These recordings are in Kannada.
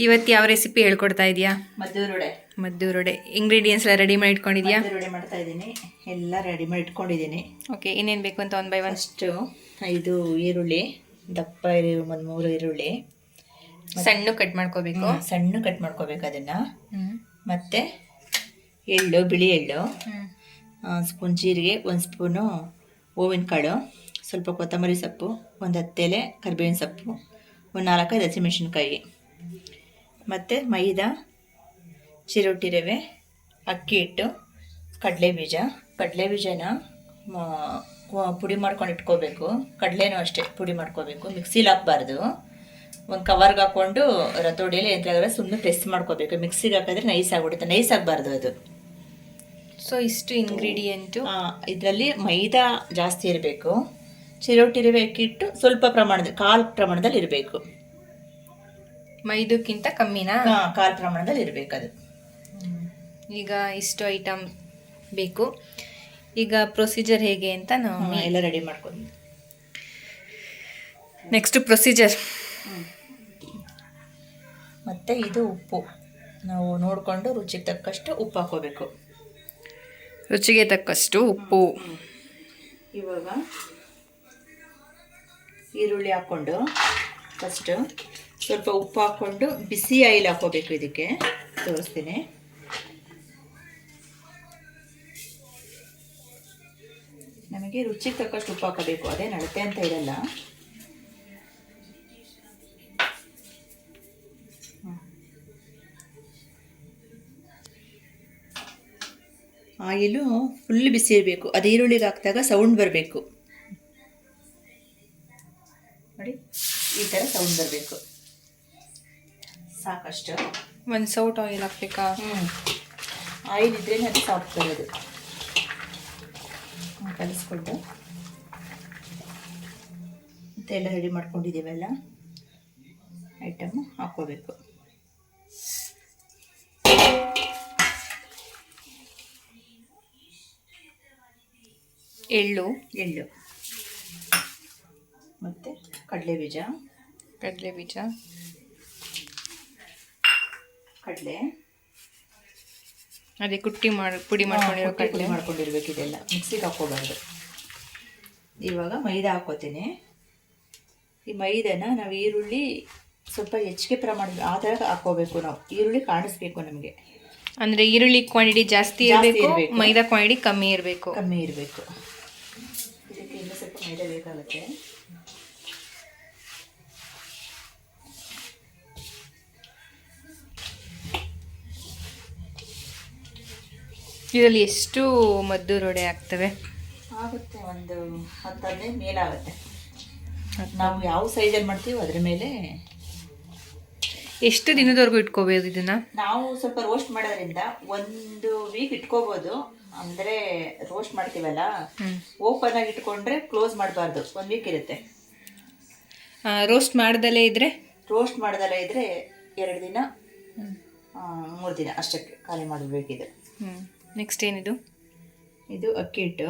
ಇವತ್ತು ಯಾವ ರೆಸಿಪಿ ಹೇಳ್ಕೊಡ್ತಾ ಇದೀಯಾ? ಮದ್ದೂರೊಡೆ ಇಂಗ್ರೀಡಿಯೆಂಟ್ಸ್ ಎಲ್ಲ ರೆಡಿ ಮಾಡಿ ಇಟ್ಕೊಂಡಿದ್ಯಾ? ರೆಡಿ ಮಾಡ್ತಾ ಇದ್ದೀನಿ, ಎಲ್ಲ ರೆಡಿ ಮಾಡಿ ಇಟ್ಕೊಂಡಿದ್ದೀನಿ. ಓಕೆ, ಇನ್ನೇನು ಬೇಕು ಅಂತ ಒನ್ ಬೈ ಒನ್. ಫಸ್ಟು 5 ಈರುಳ್ಳಿ, ದಪ್ಪ ಒಂದು 3 ಈರುಳ್ಳಿ ಸಣ್ಣ ಕಟ್ ಮಾಡ್ಕೋಬೇಕು. ಸಣ್ಣ ಕಟ್ ಮಾಡ್ಕೋಬೇಕು ಅದನ್ನು. ಮತ್ತು ಎಳ್ಳು, ಬಿಳಿ ಎಳ್ಳು, ಸ್ಪೂನ್ ಜೀರಿಗೆ, 1 ಸ್ಪೂನು ಹೂವಿನ ಕಾಳು, ಸ್ವಲ್ಪ ಕೊತ್ತಂಬರಿ ಸೊಪ್ಪು, ಒಂದು 10 ಎಲೆ ಕರಿಬೇವಿನ ಸೊಪ್ಪು, ಒಂದು 4-5 ಹಸಿಮೆಣಸಿನ್ಕಾಯಿ, ಮತ್ತು ಮೈದಾ, ಚಿರೋಟಿ ರವೆ, ಅಕ್ಕಿ ಹಿಟ್ಟು, ಕಡಲೆಬೀಜನ ಪುಡಿ ಮಾಡ್ಕೊಂಡು ಇಟ್ಕೋಬೇಕು. ಕಡಲೆನೂ ಅಷ್ಟೇ ಪುಡಿ ಮಾಡ್ಕೋಬೇಕು, ಮಿಕ್ಸಿಲಿ ಹಾಕಬಾರ್ದು. ಒಂದು ಕವರ್ಗೆ ಹಾಕ್ಕೊಂಡು ರತೋಡಿಯಲ್ಲಿ ಎಂತಾದ್ರೆ ಸುಮ್ಮನೆ ಪ್ರೆಸ್ ಮಾಡ್ಕೋಬೇಕು. ಮಿಕ್ಸಿಗೆ ಹಾಕಿದ್ರೆ ನೈಸ್ ಆಗಿಬಿಡುತ್ತೆ, ನೈಸ್ ಆಗಬಾರ್ದು ಅದು. ಸೊ ಇಷ್ಟು ಇಂಗ್ರೀಡಿಯೆಂಟು. ಇದರಲ್ಲಿ ಮೈದಾ ಜಾಸ್ತಿ ಇರಬೇಕು, ಚಿರೋಟಿ ರವೆ, ಅಕ್ಕಿ ಹಿಟ್ಟು ಸ್ವಲ್ಪ ಪ್ರಮಾಣದಲ್ಲಿ, 1/4 ಪ್ರಮಾಣದಲ್ಲಿ ಇರಬೇಕು. ಮೈದಕ್ಕಿಂತ ಕಮ್ಮಿನಾ? 1/4 ಪ್ರಮಾಣದಲ್ಲಿ ಇರಬೇಕು ಅದು. ಈಗ ಇಷ್ಟು ಐಟಮ್ ಬೇಕು. ಈಗ ಪ್ರೊಸೀಜರ್ ಹೇಗೆ ಅಂತ ನಾವು ಎಲ್ಲ ರೆಡಿ ಮಾಡ್ಕೊಂಡು ನೆಕ್ಸ್ಟ್ ಪ್ರೊಸೀಜರ್. ಮತ್ತು ಇದು ಉಪ್ಪು ನಾವು ನೋಡಿಕೊಂಡು ರುಚಿಗೆ ತಕ್ಕಷ್ಟು ಉಪ್ಪು ಹಾಕೋಬೇಕು. ರುಚಿಗೆ ತಕ್ಕಷ್ಟು ಉಪ್ಪು. ಇವಾಗ ಈರುಳ್ಳಿ ಹಾಕ್ಕೊಂಡು ಫಸ್ಟು ಸ್ವಲ್ಪ ಉಪ್ಪು ಹಾಕ್ಕೊಂಡು ಬಿಸಿ ಆಯಿಲ್ ಹಾಕೋಬೇಕು. ಇದಕ್ಕೆ ತೋರಿಸ್ತೀನಿ. ನಮಗೆ ರುಚಿಗೆ ತಕ್ಕಷ್ಟು ಉಪ್ಪು ಹಾಕೋಬೇಕು, ಅದೇ ನಡತೆ ಅಂತ ಇರಲ್ಲ. ಆಯಿಲು ಫುಲ್ ಬಿಸಿ ಇರಬೇಕು. ಅದು ಈರುಳ್ಳಿಗೆ ಹಾಕಿದಾಗ ಸೌಂಡ್ ಬರಬೇಕು ನೋಡಿ, ಈ ಥರ ಸೌಂಡ್ ಬರಬೇಕು. ಸಾಕಷ್ಟು. ಒಂದು ಸೌಟ್ ಆಯಿಲ್ ಹಾಕ್ಬೇಕಾ? ಆಯಿಲ್ ಇದ್ರೇ ಅದು ಸಾಫ್ಟ್ ಬರೋದು. ಕಲಿಸ್ಕೊಂಡು ಮತ್ತೆ ಎಲ್ಲ ರೆಡಿ ಮಾಡ್ಕೊಂಡಿದ್ದೀವಲ್ಲ ಐಟಮು ಹಾಕ್ಕೋಬೇಕು. ಎಳ್ಳು ಮತ್ತು ಕಡಲೆಬೀಜ, ಕಡಲೆ ಅದೇ ಪುಡಿ ಮಾಡ್ಕೊಂಡಿರೋ ಕಡಲೆ ಮಾಡ್ಕೊಂಡಿರ್ಬೇಕು. ಇದೆಲ್ಲ ಮಿಕ್ಸಿಗೆ ಹಾಕೋಬಾರ್ದು. ಇವಾಗ ಮೈದಾ ಹಾಕೋತೀನಿ. ಈ ಮೈದಾನ ನಾವು ಈರುಳ್ಳಿ ಸ್ವಲ್ಪ ಹೆಚ್ಚಿಗೆ ಪ್ರಮಾಣ ಆ ಥರ ಹಾಕೋಬೇಕು. ನಾವು ಈರುಳ್ಳಿ ಕಾಣಿಸ್ಬೇಕು ನಮಗೆ. ಅಂದರೆ ಈರುಳ್ಳಿ ಕ್ವಾಂಟಿಟಿ ಜಾಸ್ತಿ ಇರಬೇಕು, ಮೈದಾ ಕ್ವಾಂಟಿಟಿ ಕಮ್ಮಿ ಇರಬೇಕು. ಇದಕ್ಕೆ ಇನ್ನೂ ಸ್ವಲ್ಪ ಮೈದಾ ಬೇಕಾಗುತ್ತೆ. ಇದರಲ್ಲಿ ಎಷ್ಟು ಮದ್ದೂರೊಡೆ ಆಗ್ತವೆ? ಆಗುತ್ತೆ ಒಂದು 10-15 ಮೇಲಾಗುತ್ತೆ. ನಾವು ಯಾವ ಸೈಜಲ್ಲಿ ಮಾಡ್ತೀವೋ ಅದ್ರ ಮೇಲೆ. ಎಷ್ಟು ದಿನದವರೆಗೂ ಇಟ್ಕೋಬೋದು ಇದನ್ನ? ನಾವು ಸ್ವಲ್ಪ ರೋಸ್ಟ್ ಮಾಡೋದ್ರಿಂದ 1 ವೀಕ್ ಇಟ್ಕೋಬೋದು. ಅಂದರೆ ರೋಸ್ಟ್ ಮಾಡ್ತೀವಲ್ಲ, ಓಪನ್ ಆಗಿ ಇಟ್ಕೊಂಡ್ರೆ ಕ್ಲೋಸ್ ಮಾಡಬಾರ್ದು, 1 ವೀಕ್ ಇರುತ್ತೆ. ರೋಸ್ಟ್ ಮಾಡ್ದಲೇ ಇದ್ರೆ 2 ದಿನ 3 ದಿನ ಅಷ್ಟಕ್ಕೆ ಖಾಲಿ ಮಾಡಬೇಕಿದೆ. ನೆಕ್ಸ್ಟ್ ಏನಿದು? ಇದು ಅಕ್ಕಿ ಹಿಟ್ಟು,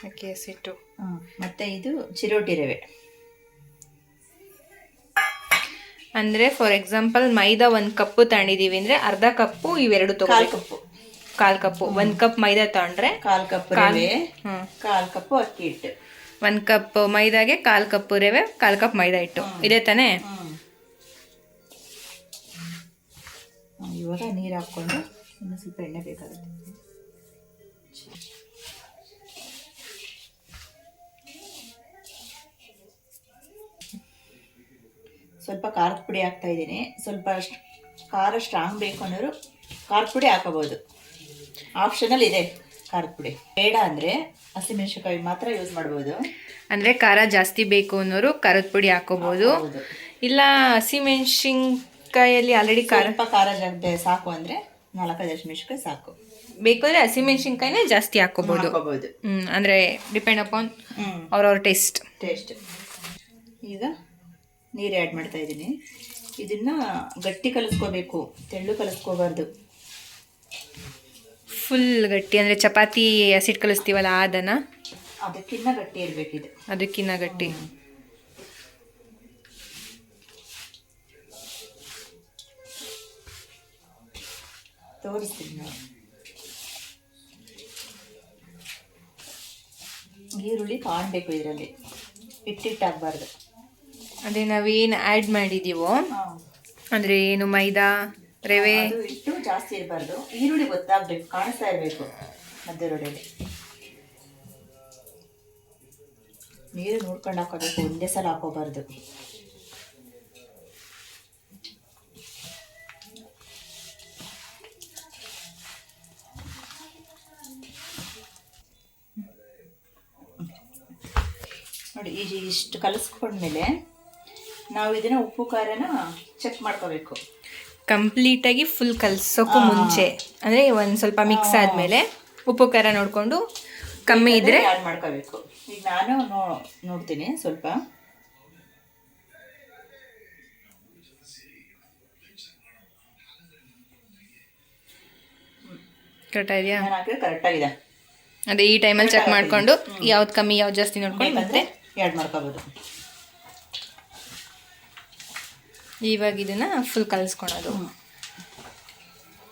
ಅಕ್ಕಿ ಹಸಿಟ್ಟು. ಮತ್ತು ಇದು ಚಿರೋಟಿ ರವೆ. ಅಂದರೆ ಫಾರ್ ಎಕ್ಸಾಂಪಲ್ ಮೈದಾ 1 ಕಪ್ಪು ತಗೊಂಡಿದ್ದೀವಿ ಅಂದರೆ ಅರ್ಧ ಕಪ್ಪು ಇವೆರಡು ತಗೋಬೇಕು. 1/4 ಕಪ್ಪು. 1 ಕಪ್ ಮೈದಾ ತಗೊಂಡ್ರೆ 1/4 ಕಪ್ ರವೆ, 1/4 ಕಪ್ಪು ಅಕ್ಕಿ ಹಿಟ್ಟು. 1 ಕಪ್ ಮೈದಾಗೆ 1/4 ಕಪ್ಪು ರವೆ, 1/4 ಕಪ್ ಮೈದಾ ಹಿಟ್ಟು. ಇದೆ ತಾನೇ? ಇವಾಗ ನೀರು ಹಾಕ್ಕೊಂಡು ಇನ್ನೂ ಸ್ವಲ್ಪ ಎಣ್ಣೆ ಬೇಕಾಗುತ್ತೆ. ಸ್ವಲ್ಪ ಖಾರದ ಪುಡಿ ಹಾಕ್ತಾ ಇದ್ದೀನಿ. ಸ್ವಲ್ಪ ಖಾರ ಸ್ಟ್ರಾಂಗ್ ಬೇಕು ಅನ್ನೋರು ಖಾರದ ಪುಡಿ ಹಾಕೋಬೋದು, ಆಪ್ಷನಲ್ ಇದೆ ಖಾರದ ಪುಡಿ. ಬೇಡ ಅಂದರೆ ಹಸಿಮೆಣಸಿನಕಾಯಿ ಮಾತ್ರ ಯೂಸ್ ಮಾಡ್ಬೋದು. ಅಂದರೆ ಖಾರ ಜಾಸ್ತಿ ಬೇಕು ಅನ್ನೋರು ಖಾರದ ಪುಡಿ ಹಾಕೋಬೋದು. ಇಲ್ಲ ಹಸಿಮೆಣಸಿನ್ಕಾಯಲ್ಲಿ ಆಲ್ರೆಡಿ ಖಾರ ಸಾಕು ಅಂದರೆ 4-5 ಹಸಿಮೆಣಸಿನಕಾಯಿ ಸಾಕು. ಬೇಕು ಅಂದರೆ ಹಸಿಮೆಣಸಿನ್ಕಾಯಿನೇ ಜಾಸ್ತಿ ಹಾಕೋಬೋದು. ಅಂದರೆ ಡಿಪೆಂಡ್ ಅಪಾನ್ ಅವ್ರವ್ರ ಟೇಸ್ಟ್. ಈಗ ನೀರು ಆ್ಯಡ್ ಮಾಡ್ತಾ ಇದ್ದೀನಿ. ಇದನ್ನು ಗಟ್ಟಿ ಕಲಿಸ್ಕೋಬೇಕು, ತೆಳ್ಳು ಕಲಿಸ್ಕೋಬಾರ್ದು. ಫುಲ್ ಗಟ್ಟಿ ಅಂದರೆ ಚಪಾತಿ ಹಸಿಟ್ಟು ಕಲಿಸ್ತೀವಲ್ಲ ಅದನ್ನು? ಅದಕ್ಕಿಂತ ಗಟ್ಟಿ ಇರಬೇಕಿದೆ. ಅದಕ್ಕಿಂತ ಗಟ್ಟಿ. ತೋರಿಸ್ತೀನಿ ನೋಡಿ. ಈರುಳ್ಳಿ ಕಾಣಬೇಕು ಇದರಲ್ಲಿ, ಹಿಟ್ಟಿಟ್ಟಾಗಬಾರ್ದು. ಅದೇ ನಾವೇನು ಆ್ಯಡ್ ಮಾಡಿದ್ದೀವೋ ಅಂದರೆ ಏನು ಮೈದಾ ರವೆ ಅದು ಹಿಟ್ಟು ಜಾಸ್ತಿ ಇರಬಾರ್ದು. ಈರುಳ್ಳಿ ಗೊತ್ತಾಗಬೇಕು, ಕಾಣಿಸ್ತಾ ಇರಬೇಕು ಮಧ್ಯ ರೋಡಲ್ಲಿ. ನೀರು ನೋಡ್ಕೊಂಡು ಹಾಕೋಬೇಕು, ಒಂದೇ ಸಲ ಹಾಕೋಬಾರ್ದು. ನೋಡಿ ಇಷ್ಟು ಕಲಿಸ್ಕೊಂಡ್ಮೇಲೆ ನಾವು ಇದನ್ನ ಉಪ್ಪು ಖಾರನ ಚೆಕ್ ಮಾಡ್ಕೋಬೇಕು. ಕಂಪ್ಲೀಟಾಗಿ ಫುಲ್ ಕಲಸೋಕ್ಕೂ ಮುಂಚೆ ಅಂದರೆ ಒಂದು ಸ್ವಲ್ಪ ಮಿಕ್ಸ್ ಆದಮೇಲೆ ಉಪ್ಪು ಖಾರ ನೋಡಿಕೊಂಡು ಕಮ್ಮಿ ಇದ್ದರೆ ಆ್ಯಡ್ ಮಾಡ್ಕೋಬೇಕು. ಈಗ ನಾನು ನೋಡ್ತೀನಿ ಸ್ವಲ್ಪ. ಕರೆಕ್ಟ್ ಇದೆಯಾ? ನಾನು ಹಾಕಿದ್ರೆ ಕರೆಕ್ಟಾಗಿದೆ. ಅದೇ ಈ ಟೈಮಲ್ಲಿ ಚೆಕ್ ಮಾಡಿಕೊಂಡು ಯಾವ್ದು ಕಮ್ಮಿ ಯಾವ್ದು ಜಾಸ್ತಿ ನೋಡ್ಕೊಂಡು ಮತ್ತೆ ಆ್ಯಡ್ ಮಾಡ್ಕೋಬೋದು. ಇವಾಗ ಇದನ್ನು ಫುಲ್ ಕಲಿಸ್ಕೊಳೋದು.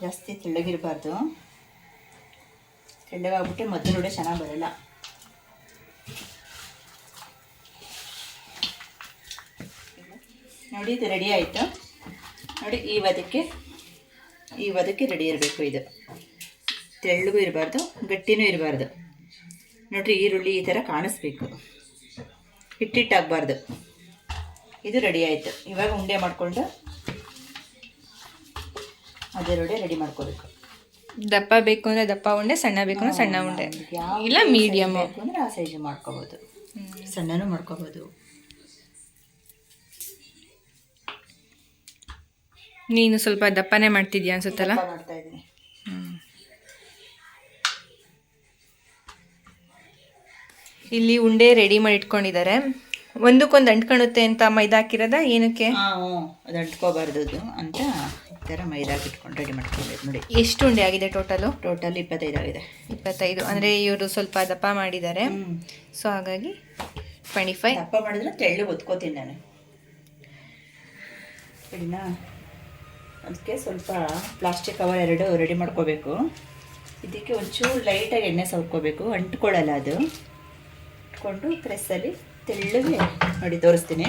ಜಾಸ್ತಿ ತೆಳ್ಳಗಿರಬಾರ್ದು, ತೆಳ್ಳಗಾಗ್ಬಿಟ್ಟೆ ಮಧ್ಯ ರೋಡೆ ಚೆನ್ನಾಗಿ ಬರಲ್ಲ. ನೋಡಿ ಇದು ರೆಡಿ ಆಯಿತು. ನೋಡಿ ಈ ವದಕ್ಕೆ ರೆಡಿ ಇರಬೇಕು. ಇದು ತೆಳ್ಳಗೂ ಇರಬಾರ್ದು, ಗಟ್ಟಿನೂ ಇರಬಾರ್ದು. ನೋಡಿರಿ ಈರುಳ್ಳಿ ಈ ಥರ ಕಾಣಿಸ್ಬೇಕು, ಹಿಟ್ಟಿಟ್ಟಾಗಬಾರ್ದು. ಇದು ರೆಡಿ ಆಯಿತು. ಇವಾಗ ಉಂಡೆ ಮಾಡಿಕೊಂಡು ಅದೇ ರೋಡೆ ರೆಡಿ ಮಾಡ್ಕೋಬೇಕು. ದಪ್ಪ ಬೇಕು ಅಂದರೆ ದಪ್ಪ ಉಂಡೆ, ಸಣ್ಣ ಬೇಕು ಅಂದರೆ ಸಣ್ಣ ಉಂಡೆ, ಇಲ್ಲ ಮೀಡಿಯಮ್ ಅಂದರೆ ಆ ಸೈಜ್ ಮಾಡ್ಕೋಬೋದು, ಸಣ್ಣನೂ ಮಾಡ್ಕೋಬೋದು. ನೀನು ಸ್ವಲ್ಪ ದಪ್ಪನೇ ಮಾಡ್ತಿದ್ಯಾ ಅನ್ಸುತ್ತಲ್ಲ? ಮಾಡ್ತಾ ಇದ್ದೀನಿ. ಇಲ್ಲಿ ಉಂಡೆ ರೆಡಿ ಮಾಡಿ ಇಟ್ಕೊಂಡಿದ್ದಾರೆ. ಒಂದಕ್ಕೊಂದು ಅಂಟ್ಕೊಳುತ್ತೆ ಅಂತ ಮೈದಾ ಹಾಕಿರೋದ ಏನಕ್ಕೆ? ಅದು ಅಂಟ್ಕೋಬಾರ್ದು ಅಂತ ಈ ಥರ ಮೈದಾ ಹಾಕಿಟ್ಕೊಂಡು ರೆಡಿ ಮಾಡ್ಕೊಂಡಿದ್ದು. ನೋಡಿ ಎಷ್ಟು ಉಂಡೆ ಆಗಿದೆ ಟೋಟಲ್ 25 ಆಗಿದೆ. 25 ಅಂದರೆ ಇವರು ಸ್ವಲ್ಪ ದಪ್ಪ ಮಾಡಿದ್ದಾರೆ, ಸೊ ಹಾಗಾಗಿ 25. ದಪ್ಪ ಮಾಡಿದ್ರೆ ತೆಳ್ಳು ಒತ್ಕೋತೀನಿ ನಾನು. ಸರಿನಾ? ಅದಕ್ಕೆ ಸ್ವಲ್ಪ ಪ್ಲಾಸ್ಟಿಕ್ ಕವರ್ 2 ರೆಡಿ ಮಾಡ್ಕೋಬೇಕು. ಇದಕ್ಕೆ ಒಂಚೂರು ಲೈಟಾಗಿ ಎಣ್ಣೆ ಸವರ್ಕೋಬೇಕು, ಅಂಟ್ಕೊಳ್ಳಲ್ಲ ಅದು. ಇಟ್ಕೊಂಡು ಪ್ರೆಸ್ಸಲ್ಲಿ ತೆಳ್ಳಗೆ ನೋಡಿ ತೋರಿಸ್ತೀನಿ.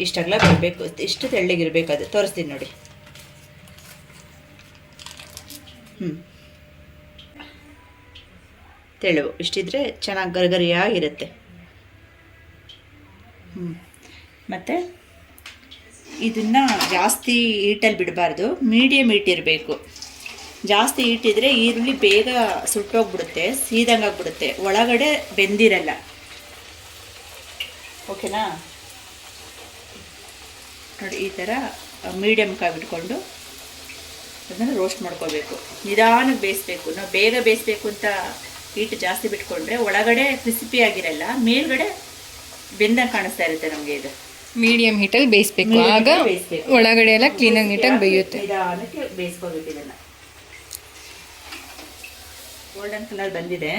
ಇಷ್ಟೆಲ್ಲ ಬರಬೇಕು, ಇಷ್ಟು ತೆಳ್ಳಗಿರ್ಬೇಕು, ಅದು ತೋರಿಸ್ತೀನಿ ನೋಡಿ. ತೆಳುವು ಇಷ್ಟಿದ್ರೆ ಚೆನ್ನಾಗಿ ಗರಿಗರಿಯಾಗಿರುತ್ತೆ. ಮತ್ತು ಇದನ್ನು ಜಾಸ್ತಿ ಹೀಟಲ್ಲಿ ಬಿಡಬಾರ್ದು, ಮೀಡಿಯಮ್ ಹೀಟ್ ಇರಬೇಕು. ಜಾಸ್ತಿ ಹೀಟಿದ್ರೆ ಈರುಳ್ಳಿ ಬೇಗ ಸುಟ್ಟೋಗ್ಬಿಡುತ್ತೆ, ಸೀದಂಗೆ ಆಗ್ಬಿಡುತ್ತೆ, ಒಳಗಡೆ ಬೆಂದಿರಲ್ಲ. ಓಕೆನಾ? ನೋಡಿ ಈ ಥರ ಮೀಡಿಯಮ್ ಕಾಗಿಟ್ಕೊಂಡು ಅದನ್ನು ರೋಸ್ಟ್ ಮಾಡ್ಕೋಬೇಕು. ನಿಧಾನಕ್ಕೆ ಬೇಯಿಸ್ಬೇಕು. ನಾವು ಬೇಗ ಬೇಯಿಸ್ಬೇಕು ಅಂತ ಹೀಟ್ ಜಾಸ್ತಿ ಬಿಟ್ಕೊಂಡ್ರೆ ಒಳಗಡೆ ಕ್ರಿಸ್ಪಿ ಆಗಿರಲ್ಲ, ಮೇಲ್ಗಡೆ ಬೆಂದಂಗೆ ಕಾಣಿಸ್ತಾ ಇರುತ್ತೆ ನಮಗೆ. ಇದು ಮೀಡಿಯಮ್ ಹೀಟಲ್ಲಿ ಬೇಯಿಸ್ಬೇಕು, ಆಗ ಒಳಗಡೆ ಎಲ್ಲ ಕ್ಲೀನಾಗಿ ನೀಟಾಗಿ ಬೇಯುತ್ತೆ. ನಿಧಾನಕ್ಕೆ ಬೇಯಿಸ್ಕೋಬೇಕು. ಇದನ್ನು ಗೋಲ್ಡನ್ ಕಲರ್ ಬಂದಿದೆ,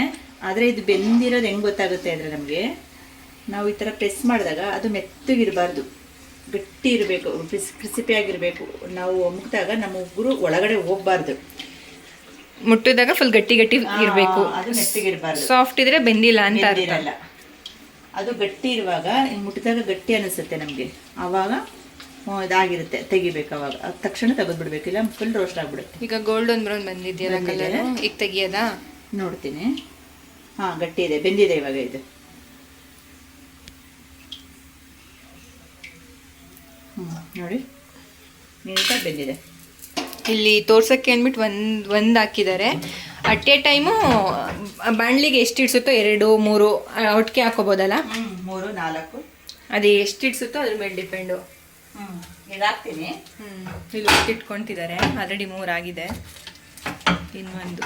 ಆದರೆ ಇದು ಬೆಂದಿರೋದು ಹೆಂಗೆ ಗೊತ್ತಾಗುತ್ತೆ ಅಂದರೆ ನಮಗೆ ನಾವು ಈ ಥರ ಪ್ರೆಸ್ ಮಾಡಿದಾಗ ಅದು ಮೆತ್ತಗಿರಬಾರ್ದು, ಗಟ್ಟಿ ಇರಬೇಕು, ಕ್ರಿಸಿಪಿಯಾಗಿರಬೇಕು. ನಾವು ಮುಗ್ದಾಗ ನಮ್ಮ ಉಗುರು ಒಳಗಡೆ ಹೋಗಬಾರ್ದು. ಮುಟ್ಟಿದಾಗ ಫುಲ್ ಗಟ್ಟಿ ಗಟ್ಟಿ ಇರಬೇಕು, ಅದು ಮೆತ್ತಗಿರಬಾರ್ದು. ಸಾಫ್ಟ್ ಇದ್ರೆ ಬೆಂದಿಲ್ಲ ಅಂತ ಇರಲ್ಲ. ಅದು ಗಟ್ಟಿ ಇರುವಾಗ ಮುಟ್ಟಿದಾಗ ಗಟ್ಟಿ ಅನಿಸುತ್ತೆ ನಮಗೆ, ಆವಾಗ ಇದಾಗಿರುತ್ತೆ, ತೆಗಿಬೇಕು. ಅವಾಗ ತಕ್ಷಣ ತೆಗೆದ್ಬಿಡ್ಬೇಕು, ಇಲ್ಲ ಫುಲ್ ರೋಸ್ಟ್ ಆಗಿಬಿಡುತ್ತೆ. ಈಗ ಗೋಲ್ಡನ್ ಬ್ರೌನ್ ಬಂದಿದೆಯಲ್ಲ ಕಲರ್, ಈಗ ತೆಗಿಯೋದಾ? ನೋಡ್ತೀನಿ. ಹಾಂ, ಗಟ್ಟಿ ಇದೆ, ಬೆಂದಿದೆ ಇವಾಗ ಇದು. ನೋಡಿ ನೀಟಾಗಿ ಬೆಂದಿದೆ. ಇಲ್ಲಿ ತೋರ್ಸಕ್ಕೆ ಅಂದ್ಬಿಟ್ಟು ಒಂದು ಹಾಕಿದ್ದಾರೆ. ಅಟ್ ಎ ಟೈಮು ಬಾಣಲಿಗೆ ಎಷ್ಟು ಇಡ್ಸುತ್ತೋ 2, 3 ಒಟ್ಟಿಗೆ ಹಾಕೋಬೋದಲ್ಲ? 3, 4 ಅದು ಎಷ್ಟು ಇಡ್ಸುತ್ತೋ ಅದ್ರ ಮೇಲೆ ಡಿಪೆಂಡು. ಈಗ ಹಾಕ್ತೀನಿ. ಇಲ್ಲಿ ಒಟ್ಟು ಇಟ್ಕೊತಿದ್ದಾರೆ, ಆಲ್ರೆಡಿ 3 ಆಗಿದೆ, ಇನ್ನೊಂದು.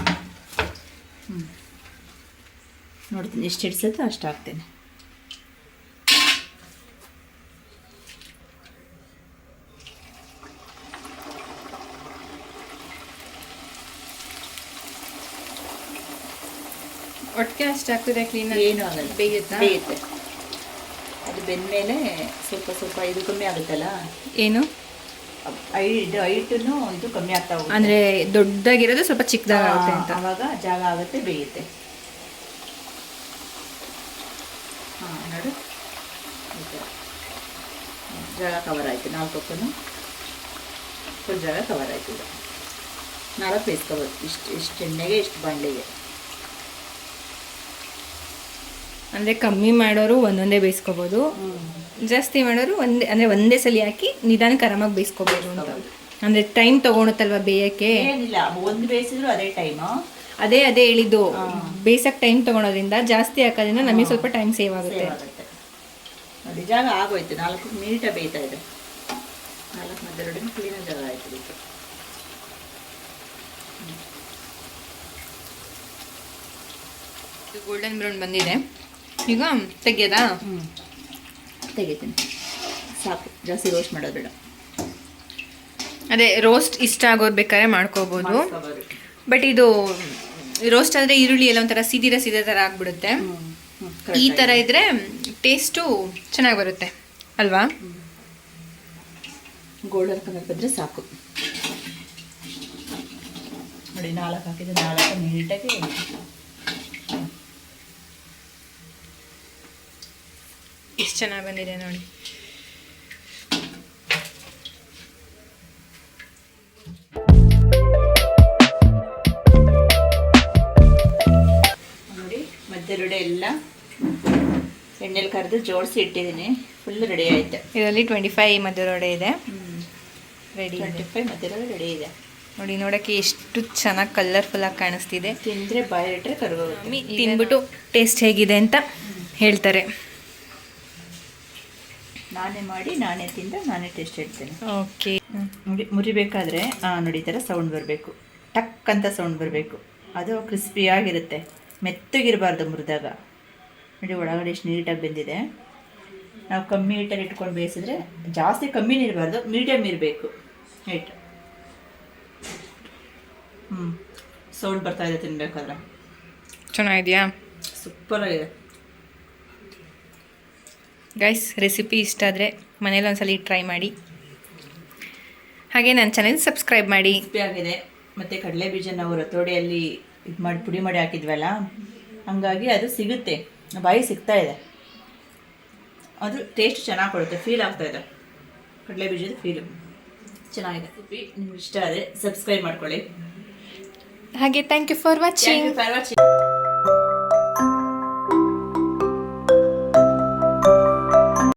ನೋಡ್ತೀನಿ ಎಷ್ಟು ಇಡ್ಸುತ್ತೋ ಅಷ್ಟು ಹಾಕ್ತೀನಿ. ಒಟ್ಟಿಗೆ ಅಷ್ಟು ಹಾಕಿದ್ರೆ ಕ್ಲೀನಾಗಿ ಏನೂ ಆಗಲ್ಲ, ಬೇಯುತ್ತೆ. ಅದು ಬೆಂದಮೇಲೆ ಸ್ವಲ್ಪ ಇದು ಕಮ್ಮಿ ಆಗುತ್ತಲ್ಲ, ಏನು ಹೈಟನ್ನು ಇದು ಕಮ್ಮಿ ಆಗ್ತಾ ಹೋಗುತ್ತೆ. ಅಂದ್ರೆ ದೊಡ್ಡದಾಗಿರೋದು ಸ್ವಲ್ಪ ಚಿಕ್ಕದಾಗುತ್ತೆ ಅಂತ. ಆವಾಗ ಜಾಗ ಆಗುತ್ತೆ, ಬೇಯುತ್ತೆ. ಹಾಂ ನೋಡು, ಈ ಥರ ಜಾಗ ಕವರ್ ಆಯಿತು. 4 ಕಪ್ಪನ್ನು ಫುಲ್ ಜಾಗ ಕವರ್ ಆಯಿತು. ಇದು 4 ಬೇಯಿಸ್ಕೋಬೋದು. ಇಷ್ಟು ಎಣ್ಣೆಗೆ, ಇಷ್ಟು ಬಾಣಲೆಗೆ. ಅಂದ್ರೆ ಕಮ್ಮಿ ಮಾಡೋರು ಒಂದೊಂದೇ ಬೇಯಿಸ್ಕೋಬೋದು, ಜಾಸ್ತಿ ಮಾಡೋರು ಒಂದೇ ಸಲ ಹಾಕಿ ನಿಧಾನಕ್ಕೆ ಆರಾಮಾಗಿ ಬೇಯಿಸ್ಕೋಬೋದು ಅಂತ. ಅಂದ್ರೆ ಟೈಮ್ ತಗೊಳುತ್ತಲ್ವಾ ಬೇಯಕ್ಕೆ. ಏನಿಲ್ಲ, ಒಂದು ಬೇಯಿಸಿದ್ರು ಅದೇ ಟೈಮು. ಅದೇ ಹೇಳಿದ್ದು, ಬೇಯಿಸಕ್ಕೆ ಟೈಮ್ ತಗೊಳೋದ್ರಿಂದ ಜಾಸ್ತಿ ಹಾಕೋದ್ರಿಂದ ನಮಗೆ ಸ್ವಲ್ಪ ಟೈಮ್ ಸೇವ್ ಆಗುತ್ತೆ. ನೋಡಿ ಜಾಗ ಆಗೋಯ್ತು. 4 ನೀಟಾಗಿ ಬೇಯ್ತಾ ಇದೆ. 4 ಮಧ್ಯೆ ಕ್ಲೀನಾಗಿ ಜಾಗ ಆಯ್ತು. ಇದಕ್ಕೆ ಗೋಲ್ಡನ್ ಬ್ರೌನ್ ಬಂದಿದೆ. ಈಗ ತೆಗೆಯದಾ? ತೆಗಿತೀನಿ. ಸಾಕು, ಜಾಸ್ತಿ ರೋಸ್ಟ್ ಮಾಡೋದು ಬೇಡ. ಅದೇ ರೋಸ್ಟ್ ಇಷ್ಟ ಆಗೋದು ಬೇಕಾದ್ರೆ ಮಾಡ್ಕೋಬೋದು. ಬಟ್ ಇದು ರೋಸ್ಟ್ ಆದರೆ ಈರುಳ್ಳಿ ಎಲ್ಲ ಒಂಥರ ಸಿದಿರ ಥರ ಆಗ್ಬಿಡುತ್ತೆ. ಈ ಥರ ಇದ್ರೆ ಟೇಸ್ಟು ಚೆನ್ನಾಗಿ ಬರುತ್ತೆ ಅಲ್ವಾ? ಗೋಲ್ಡನ್ ಕಲರ್ ಬಂದರೆ ಸಾಕು. ನೋಡಿ 4 ಹಾಕಿದ್ರೆ 4 ನೀಟಾಗಿ ಎಷ್ಟು ಚೆನ್ನಾಗಿ ಬಂದಿದೆ ನೋಡಿ. ನೋಡಿ ಮಧ್ಯ ರೆಡಿ ಎಲ್ಲ ಎಣ್ಣೆಲಿ ಕರೆದು ಜೋಡಿಸಿ ಇಟ್ಟಿದ್ದೀನಿ. ಫುಲ್ ರೆಡಿ ಆಯ್ತು. ಇದರಲ್ಲಿ 25 ಮಧ್ಯರೊಡೆ ಇದೆ. ರೆಡಿ 25 ಮಧ್ಯರೊಡೆ ರೆಡಿ ಇದೆ. ನೋಡಿ, ನೋಡೋಕ್ಕೆ ಎಷ್ಟು ಚೆನ್ನಾಗಿ ಕಲರ್ಫುಲ್ಲಾಗಿ ಕಾಣಿಸ್ತಿದೆ. ತಿಂದರೆ ಬಾಯಿಟ್ರೆ ಕರ್ಗೋಗುತ್ತೆ. ತಿಂದ್ಬಿಟ್ಟು ಟೇಸ್ಟ್ ಹೇಗಿದೆ ಅಂತ ಹೇಳ್ತಾರೆ. ನಾನೇ ಮಾಡಿ, ನಾನೇ ತಿಂದು, ನಾನೇ ಟೇಸ್ಟ್ ಹೇಳ್ತೇನೆ. ಓಕೆ. ನೋಡಿ ಮುರಿಬೇಕಾದ್ರೆ ನೋಡಿ ಈ ಥರ ಸೌಂಡ್ ಬರಬೇಕು, ಟಕ್ ಅಂತ ಸೌಂಡ್ ಬರಬೇಕು. ಅದು ಕ್ರಿಸ್ಪಿಯಾಗಿರುತ್ತೆ, ಮೆತ್ತಗಿರಬಾರ್ದು ಮುರಿದಾಗ. ನೋಡಿ ಒಳಗಡೆ ಎಷ್ಟು ನೀಟಾಗಿ ಬೆಂದಿದೆ. ನಾವು ಕಮ್ಮಿ ಹೀಟಲ್ಲಿ ಇಟ್ಕೊಂಡು ಬೇಯಿಸಿದ್ರೆ, ಜಾಸ್ತಿ ಕಮ್ಮಿನೂ ಇರಬಾರ್ದು, ಮೀಡಿಯಮ್ ಇರಬೇಕು ಹೀಟ್. ಸೌಂಡ್ ಬರ್ತಾ ಇದೆ ತಿನ್ಬೇಕಾದ್ರೆ. ಚೆನ್ನಾಗಿದೆಯಾ? ಸೂಪರಾಗಿದೆ ಗೈಸ್. ರೆಸಿಪಿ ಇಷ್ಟ ಆದರೆ ಮನೇಲಿ ಒಂದ್ಸಲ ಟ್ರೈ ಮಾಡಿ. ಹಾಗೆ ನನ್ನ ಚಾನೆಲ್ ಸಬ್ಸ್ಕ್ರೈಬ್ ಮಾಡಿ. ಕ್ರಿಸ್ಪಿ ಆಗಿದೆ. ಮತ್ತು ಕಡಲೆ ಬೀಜ ನಾವು ರತೋಡಿಯಲ್ಲಿ ಇದು ಮಾಡಿ ಪುಡಿ ಮಾಡಿ ಹಾಕಿದ್ವಲ್ಲ, ಹಂಗಾಗಿ ಅದು ಸಿಗುತ್ತೆ, ಬಾಯಿ ಸಿಗ್ತಾ ಇದೆ. ಅದು ಟೇಸ್ಟ್ ಚೆನ್ನಾಗಿ ಕೊಡುತ್ತೆ, ಫೀಲ್ ಆಗ್ತಾ ಇದೆ. ಕಡಲೆ ಬೀಜದ ಫೀಲು ಚೆನ್ನಾಗಿದೆ. ರೆಸಿಪಿ ನಿಮ್ಗೆ ಇಷ್ಟ ಆದರೆ ಸಬ್ಸ್ಕ್ರೈಬ್ ಮಾಡ್ಕೊಳ್ಳಿ. ಹಾಗೆ ಥ್ಯಾಂಕ್ ಯು ಫಾರ್ ವಾಚಿಂಗ್.